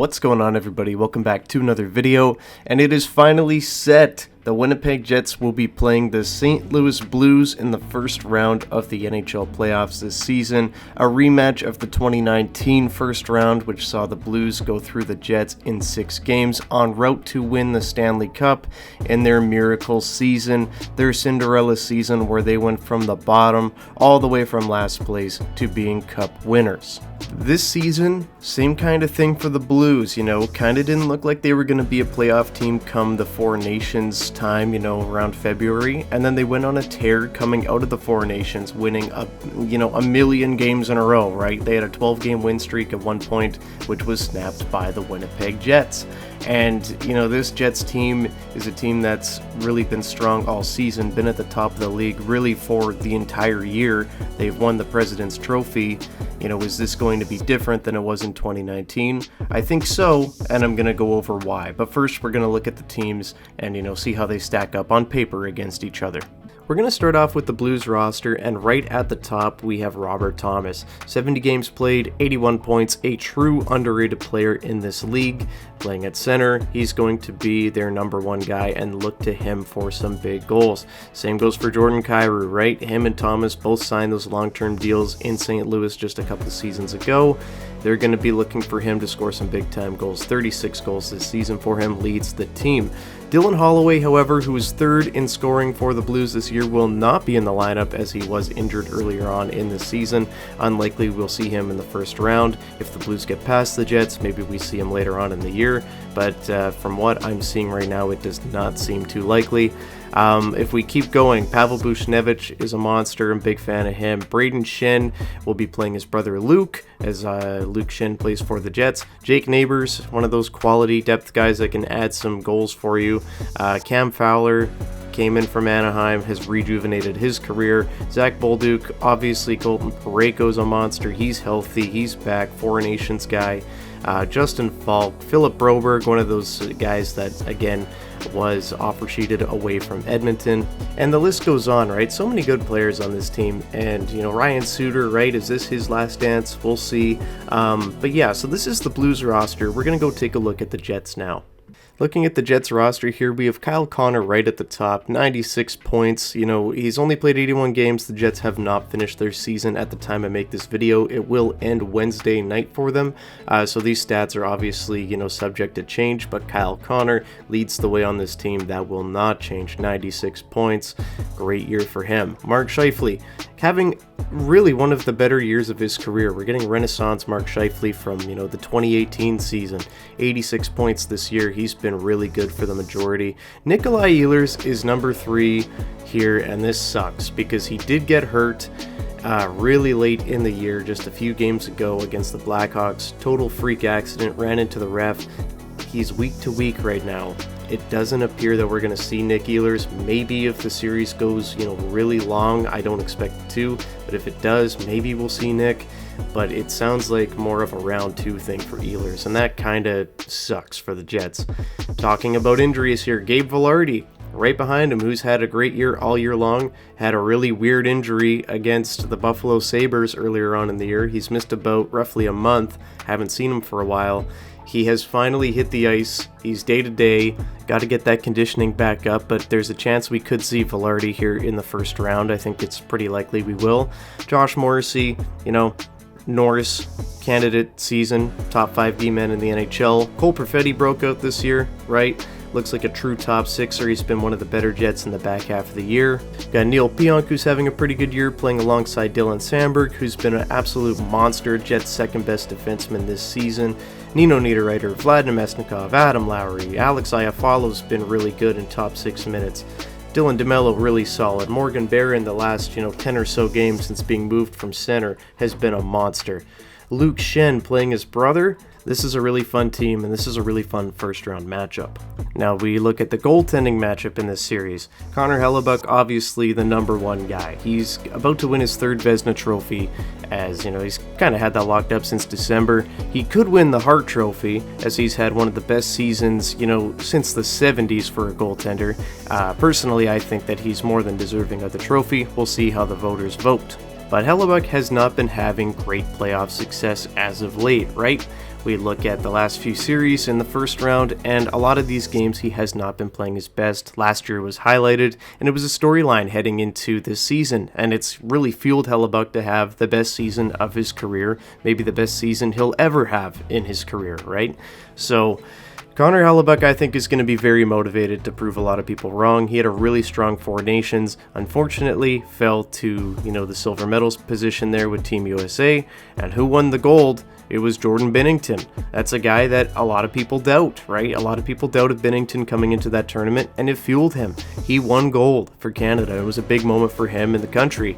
What's going on, everybody? Welcome back to another video, and it is finally set. The Winnipeg Jets will be playing the St. Louis Blues in the first round of the NHL playoffs this season, a rematch of the 2019 first round, which saw the Blues go through the Jets in 6 games en route to win the Stanley Cup in their miracle season, their Cinderella season where they went from the bottom all the way from last place to being Cup winners. This season, same kind of thing for the Blues, kind of didn't look like they were going to be a playoff team come the Four Nations time, around February, and then they went on a tear coming out of the Four Nations, winning a million games in a row, right? They had a 12-game win streak at one point, which was snapped by the Winnipeg Jets. And, this Jets team is a team that's really been strong all season, been at the top of the league really for the entire year. They've won the President's Trophy. Is this going to be different than it was in 2019? I think so, and I'm going to go over why. But first, we're going to look at the teams and, see how they stack up on paper against each other. We're going to start off with the Blues roster, and right at the top we have Robert Thomas. 70 games played, 81 points, a true underrated player in this league. Playing at center, he's going to be their number one guy and look to him for some big goals. Same goes for Jordan Kyrou, right? Him and Thomas both signed those long-term deals in St. Louis just a couple seasons ago. They're going to be looking for him to score some big-time goals. 36 goals this season for him, leads the team. Dylan Holloway, however, who is third in scoring for the Blues this year, will not be in the lineup as he was injured earlier on in the season. Unlikely we'll see him in the first round. If the Blues get past the Jets, maybe we see him later on in the year, but from what I'm seeing right now, it does not seem too likely. If we keep going, Pavel Buchnevich is a monster. I'm a big fan of him. Braden Shen will be playing his brother Luke, as Luke Shen plays for the Jets. Jake Neighbors, one of those quality depth guys that can add some goals for you. Cam Fowler came in from Anaheim, has rejuvenated his career. Zach Bolduc, obviously Colton Parayko's a monster. He's healthy, he's back, Four Nations guy. Justin Falk, Philip Broberg, one of those guys that, again, was offer sheeted away from Edmonton, and the list goes on, right? So many good players on this team, and Ryan Suter, right? Is this his last dance? We'll see. But yeah, so this is the Blues roster. We're gonna go take a look at the Jets now. Looking at the Jets roster here, we have Kyle Connor right at the top, 96 points. He's only played 81 games. The Jets have not finished their season at the time I make this video. It will end Wednesday night for them. So these stats are obviously, subject to change, but Kyle Connor leads the way on this team. That will not change. 96 points. Great year for him. Mark Scheifele, having really one of the better years of his career. We're getting Renaissance Mark Scheifele from, the 2018 season. 86 points this year. He's been really good for the majority. Nikolai Ehlers is number 3 here, and this sucks because he did get hurt really late in the year, just a few games ago against the Blackhawks. Total freak accident, ran into the ref. He's week to week right now. It doesn't appear that we're going to see Nick Ehlers. Maybe if the series goes, really long, I don't expect it to, but if it does, maybe we'll see Nick. But it sounds like more of a round 2 thing for Ehlers, and that kind of sucks for the Jets. Talking about injuries here, Gabe Vilardi, right behind him, who's had a great year all year long, had a really weird injury against the Buffalo Sabres earlier on in the year. He's missed about roughly a month, haven't seen him for a while. He has finally hit the ice. He's day-to-day. Got to get that conditioning back up, but there's a chance we could see Vilardi here in the first round. I think it's pretty likely we will. Josh Morrissey, Norris candidate season, top 5 D-men in the NHL. Cole Perfetti broke out this year, right? Looks like a true top 6er. He's been one of the better Jets in the back half of the year. Got Neil Pionk, who's having a pretty good year, playing alongside Dylan Sandberg, who's been an absolute monster. Jets' second best defenseman this season. Nino Niederreiter, Vlad Nemesnikov, Adam Lowry, Alex Iafalo's been really good in top 6 minutes. Dylan DeMello really solid. Morgan Barron, the last 10 or so games since being moved from center, has been a monster. Luke Shen playing his brother. This is a really fun team, and this is a really fun first-round matchup. Now we look at the goaltending matchup in this series. Connor Hellebuyck, obviously the number 1 guy. He's about to win his 3rd Vezina Trophy, as he's kind of had that locked up since December. He could win the Hart Trophy, as he's had one of the best seasons, since the 70s for a goaltender. Personally, I think that he's more than deserving of the trophy. We'll see how the voters vote. But Hellebuyck has not been having great playoff success as of late, right? We look at the last few series in the first round, and a lot of these games he has not been playing his best. Last year was highlighted, and it was a storyline heading into this season, and it's really fueled Hellebuyck to have the best season of his career, maybe the best season he'll ever have in his career, right? So Connor Hellebuyck, I think, is going to be very motivated to prove a lot of people wrong. He had a really strong Four Nations, unfortunately fell to, the silver medals position there with Team USA, and who won the gold? It was Jordan Binnington. That's a guy that a lot of people doubt, right? A lot of people doubted Binnington coming into that tournament, and it fueled him. He won gold for Canada. It was a big moment for him and the country.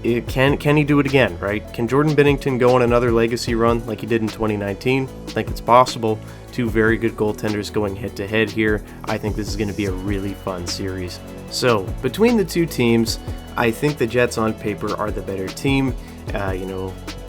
Can he do it again, right? Can Jordan Binnington go on another legacy run like he did in 2019? I think it's possible. Two very good goaltenders going head-to-head here. I think this is going to be a really fun series. So, between the two teams, I think the Jets on paper are the better team.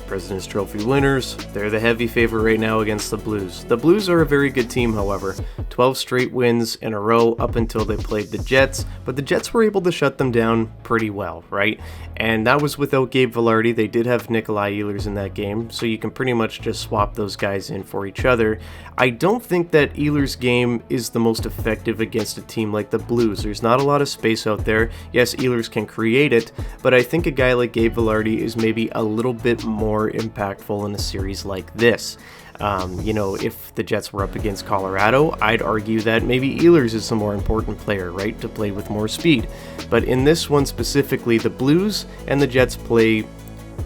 President's Trophy winners, they're the heavy favorite right now against the Blues. The Blues are a very good team, however. 12 straight wins in a row up until they played the Jets, but the Jets were able to shut them down pretty well, right? And that was without Gabe Vilardi. They did have Nikolai Ehlers in that game, so you can pretty much just swap those guys in for each other. I don't think that Ehlers' game is the most effective against a team like the Blues. There's not a lot of space out there. Yes, Ehlers can create it, but I think a guy like Gabe Vilardi is maybe a little bit more impactful in a series like this. If the Jets were up against Colorado, I'd argue that maybe Ehlers is the more important player, right, to play with more speed. But in this one specifically, the Blues and the Jets play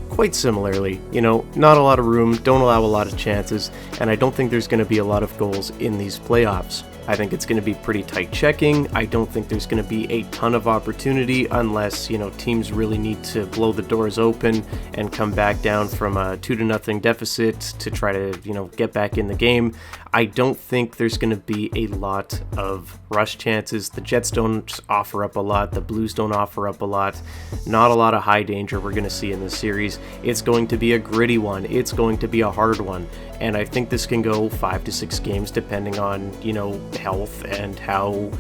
quite similarly. Not a lot of room, don't allow a lot of chances, and I don't think there's going to be a lot of goals in these playoffs. I think it's going to be pretty tight checking. I don't think there's going to be a ton of opportunity unless, teams really need to blow the doors open and come back down from a 2-0 deficit to try to, get back in the game. I don't think there's going to be a lot of rush chances. The Jets don't offer up a lot. The Blues don't offer up a lot. Not a lot of high danger we're going to see in this series. It's going to be a gritty one. It's going to be a hard one. And I think this can go 5 to 6 games depending on, health and how,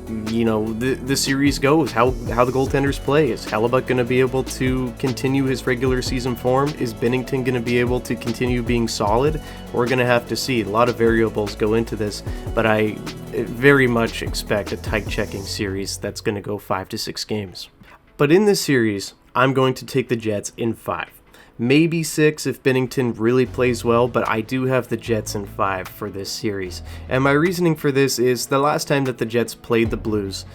the series goes, how the goaltenders play. Is Hellebuyck going to be able to continue his regular season form? Is Binnington going to be able to continue being solid? We're going to have to see. A lot of variables go into this, but I very much expect a tight checking series that's going to go 5 to 6 games. But in this series, I'm going to take the Jets in 5. Maybe 6 if Binnington really plays well, but I do have the Jets in 5 for this series. And my reasoning for this is the last time that the Jets played the Blues,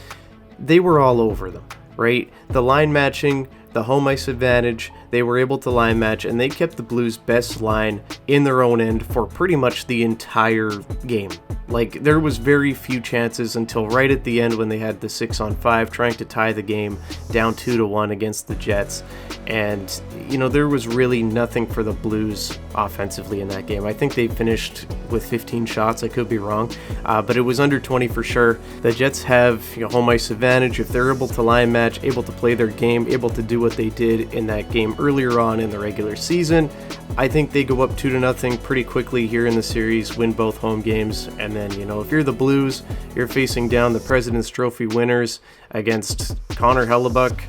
they were all over them, right? The line matching, the home ice advantage, they were able to line match, and they kept the Blues' best line in their own end for pretty much the entire game. Like, there was very few chances until right at the end when they had the 6-on-5 trying to tie the game down 2-1 against the Jets. And, there was really nothing for the Blues offensively in that game. I think they finished with 15 shots. I could be wrong, but it was under 20 for sure. The Jets have home ice advantage. If they're able to line match, able to play their game, able to do what they did in that game earlier on in the regular season, I think they go up 2-0 pretty quickly here in the series, win both home games, and then, if you're the Blues, you're facing down the President's Trophy winners against Connor Hellebuyck,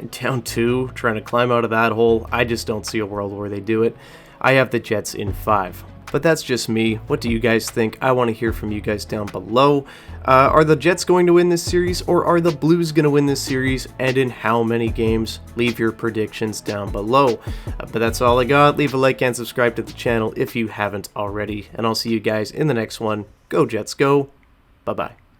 down 2, trying to climb out of that hole. I just don't see a world where they do it. I have the Jets in 5. But that's just me. What do you guys think? I want to hear from you guys down below. Are the Jets going to win this series, or are the Blues going to win this series, and in how many games? Leave your predictions down below. But that's all I got. Leave a like and subscribe to the channel if you haven't already, and I'll see you guys in the next one. Go Jets, go. Bye-bye.